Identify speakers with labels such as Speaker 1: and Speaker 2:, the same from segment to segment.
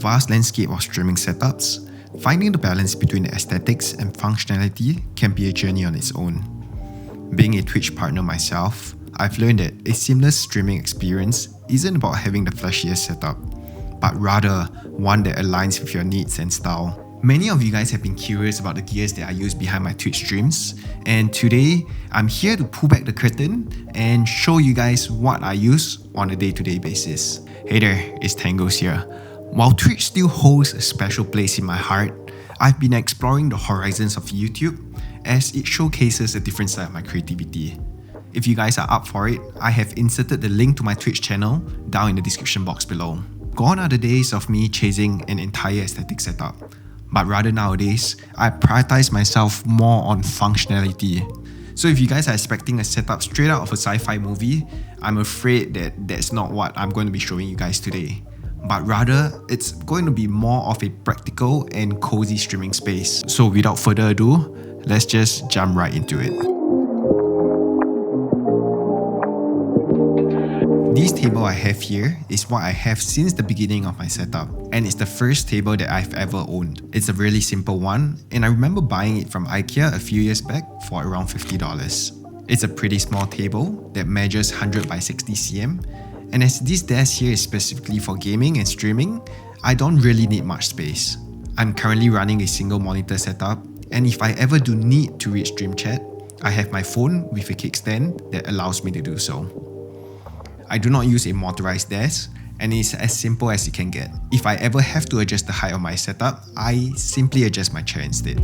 Speaker 1: vast landscape of streaming setups, finding the balance between aesthetics and functionality can be a journey on its own. Being a Twitch partner myself, I've learned that a seamless streaming experience isn't about having the flashiest setup, but rather one that aligns with your needs and style. Many of you guys have been curious about the gears that I use behind my Twitch streams, and today I'm here to pull back the curtain and show you guys what I use on a day-to-day basis. Hey there, it's Tangos here. While Twitch still holds a special place in my heart, I've been exploring the horizons of YouTube as it showcases a different side of my creativity. If you guys are up for it, I have inserted the link to my Twitch channel down in the description box below. Gone are the days of me chasing an entire aesthetic setup, but rather nowadays, I prioritize myself more on functionality. So if you guys are expecting a setup straight out of a sci-fi movie, I'm afraid that that's not what I'm going to be showing you guys today. But rather, it's going to be more of a practical and cozy streaming space. So without further ado, let's just jump right into it. This table I have here is what I have since the beginning of my setup, and it's the first table that I've ever owned. It's a really simple one, and I remember buying it from IKEA a few years back for around $50. It's a pretty small table that measures 100 by 60 cm, and as this desk here is specifically for gaming and streaming, I don't really need much space. I'm currently running a single monitor setup, and if I ever do need to read stream chat, I have my phone with a kickstand that allows me to do so. I do not use a motorized desk, and it's as simple as it can get. If I ever have to adjust the height of my setup, I simply adjust my chair instead.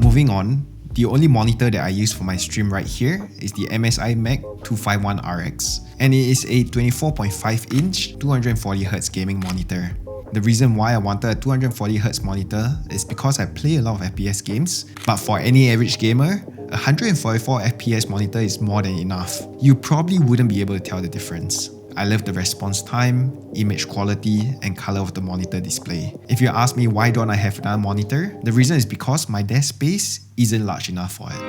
Speaker 1: Moving on, the only monitor that I use for my stream right here is the MSI Mac 251RX, and it is a 24.5-inch 240Hz gaming monitor. The reason why I wanted a 240Hz monitor is because I play a lot of FPS games, but for any average gamer, a 144 FPS monitor is more than enough. You probably wouldn't be able to tell the difference. I love the response time, image quality, and color of the monitor display. If you ask me why don't I have another monitor, the reason is because my desk space isn't large enough for it.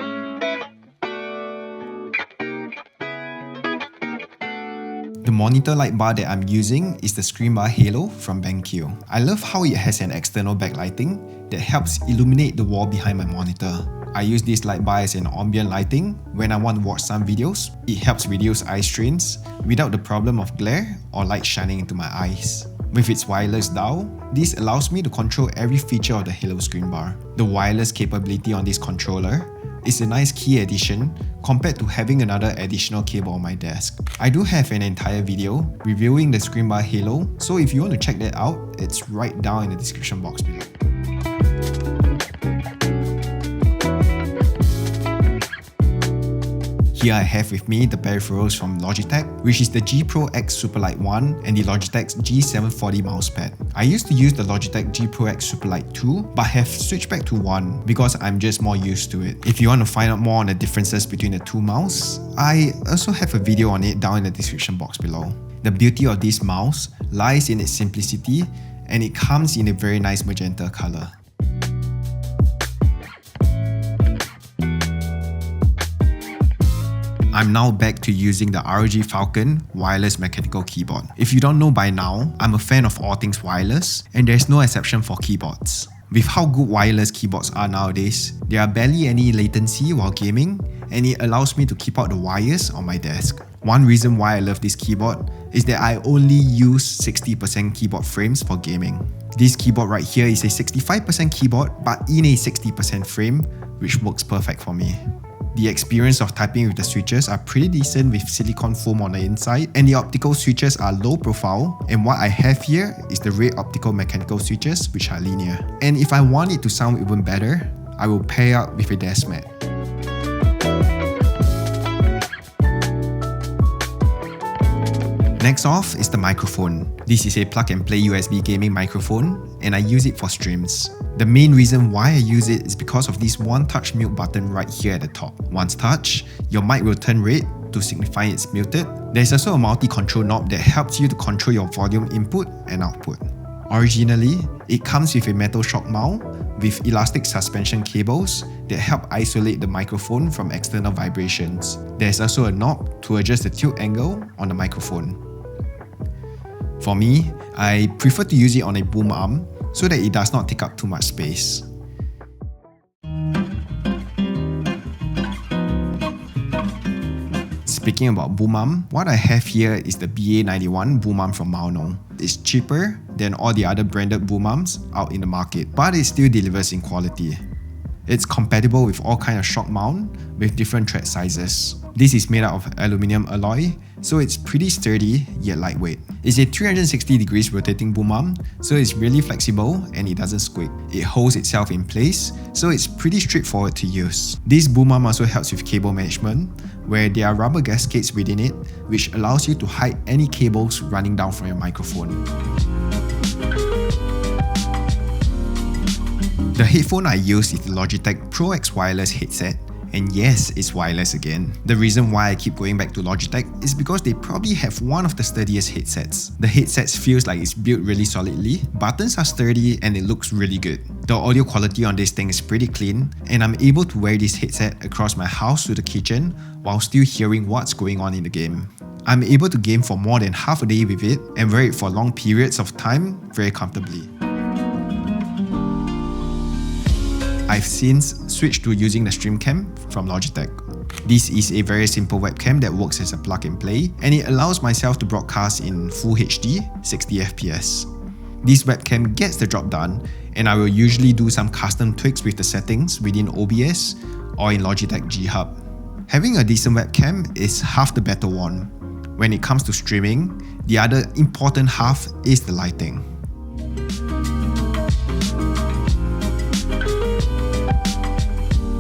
Speaker 1: The monitor light bar that I'm using is the Screen Bar Halo from BenQ. I love how it has an external backlighting that helps illuminate the wall behind my monitor. I use this light bar as an ambient lighting when I want to watch some videos. It helps reduce eye strains without the problem of glare or light shining into my eyes. With its wireless dial, this allows me to control every feature of the Halo screen bar. The wireless capability on this controller is a nice key addition compared to having another additional cable on my desk. I do have an entire video reviewing the Screen Bar Halo, so if you want to check that out, it's right down in the description box below. Here I have with me the peripherals from Logitech, which is the G Pro X Superlight 1 and the Logitech G740 mousepad. I used to use the Logitech G Pro X Superlight 2, but have switched back to 1 because I'm just more used to it. If you want to find out more on the differences between the two mouse, I also have a video on it down in the description box below. The beauty of this mouse lies in its simplicity, and it comes in a very nice magenta color. I'm now back to using the ROG Falcon wireless mechanical keyboard. If you don't know by now, I'm a fan of all things wireless, and there's no exception for keyboards. With how good wireless keyboards are nowadays, there are barely any latency while gaming, and it allows me to keep out the wires on my desk. One reason why I love this keyboard is that I only use 60% keyboard frames for gaming. This keyboard right here is a 65% keyboard but in a 60% frame, which works perfect for me. The experience of typing with the switches are pretty decent with silicone foam on the inside, and the optical switches are low profile, and what I have here is the red optical mechanical switches, which are linear. And if I want it to sound even better, I will pair up with a desk mat. Next off is the microphone. This is a plug and play USB gaming microphone, and I use it for streams. The main reason why I use it is because of this one-touch mute button right here at the top. Once touched, your mic will turn red to signify it's muted. There's also a multi-control knob that helps you to control your volume input and output. Originally, it comes with a metal shock mount, with elastic suspension cables that help isolate the microphone from external vibrations. There's also a knob to adjust the tilt angle on the microphone. For me, I prefer to use it on a boom arm so that it does not take up too much space. Speaking about Boomarm, what I have here is the BA91 Boomarm from Mauno. It's cheaper than all the other branded Boomarms out in the market, but it still delivers in quality. It's compatible with all kinds of shock mount with different thread sizes. This is made out of aluminium alloy, so it's pretty sturdy yet lightweight. It's a 360 degrees rotating boom arm, so it's really flexible and it doesn't squeak. It holds itself in place, so it's pretty straightforward to use. This boom arm also helps with cable management, where there are rubber gaskets within it, which allows you to hide any cables running down from your microphone. The headphone I use is the Logitech Pro X wireless headset, and yes, it's wireless again. The reason why I keep going back to Logitech is because they probably have one of the sturdiest headsets. The headset feels like it's built really solidly, buttons are sturdy, and it looks really good. The audio quality on this thing is pretty clean, and I'm able to wear this headset across my house to the kitchen while still hearing what's going on in the game. I'm able to game for more than half a day with it and wear it for long periods of time very comfortably. I've since switched to using the StreamCam from Logitech. This is a very simple webcam that works as a plug and play, and it allows myself to broadcast in Full HD 60fps. This webcam gets the job done, and I will usually do some custom tweaks with the settings within OBS or in Logitech G Hub. Having a decent webcam is half the battle won. When it comes to streaming, the other important half is the lighting.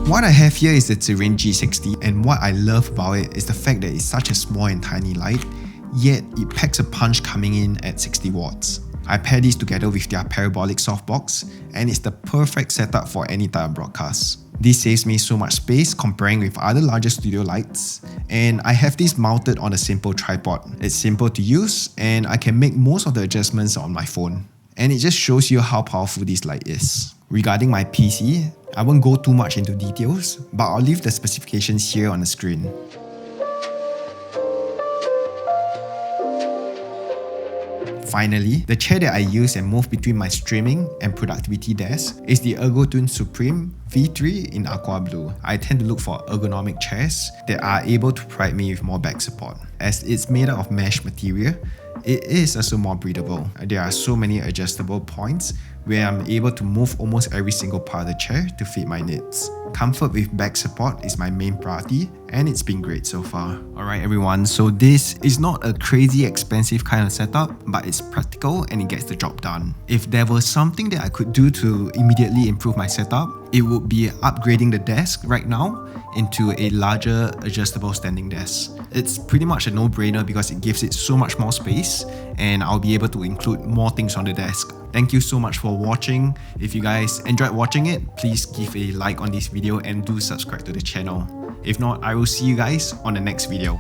Speaker 1: What I have here is the Terrain G60, and what I love about it is the fact that it's such a small and tiny light, yet it packs a punch coming in at 60 watts. I pair these together with their parabolic softbox, and it's the perfect setup for any type of broadcast. This saves me so much space comparing with other larger studio lights, and I have this mounted on a simple tripod. It's simple to use, and I can make most of the adjustments on my phone. And it just shows you how powerful this light is. Regarding my PC, I won't go too much into details, but I'll leave the specifications here on the screen. Finally, the chair that I use and move between my streaming and productivity desk is the ErgoTune Supreme V3 in Aqua Blue. I tend to look for ergonomic chairs that are able to provide me with more back support. As it's made out of mesh material, it is also more breathable. There are so many adjustable points where I'm able to move almost every single part of the chair to fit my needs. Comfort with back support is my main priority, and it's been great so far. Alright everyone, so this is not a crazy expensive kind of setup, but it's practical and it gets the job done. If there was something that I could do to immediately improve my setup, it would be upgrading the desk right now into a larger adjustable standing desk. It's pretty much a no-brainer because it gives it so much more space, and I'll be able to include more things on the desk. Thank you so much for watching. If you guys enjoyed watching it, please give a like on this video and do subscribe to the channel. If not, I will see you guys on the next video.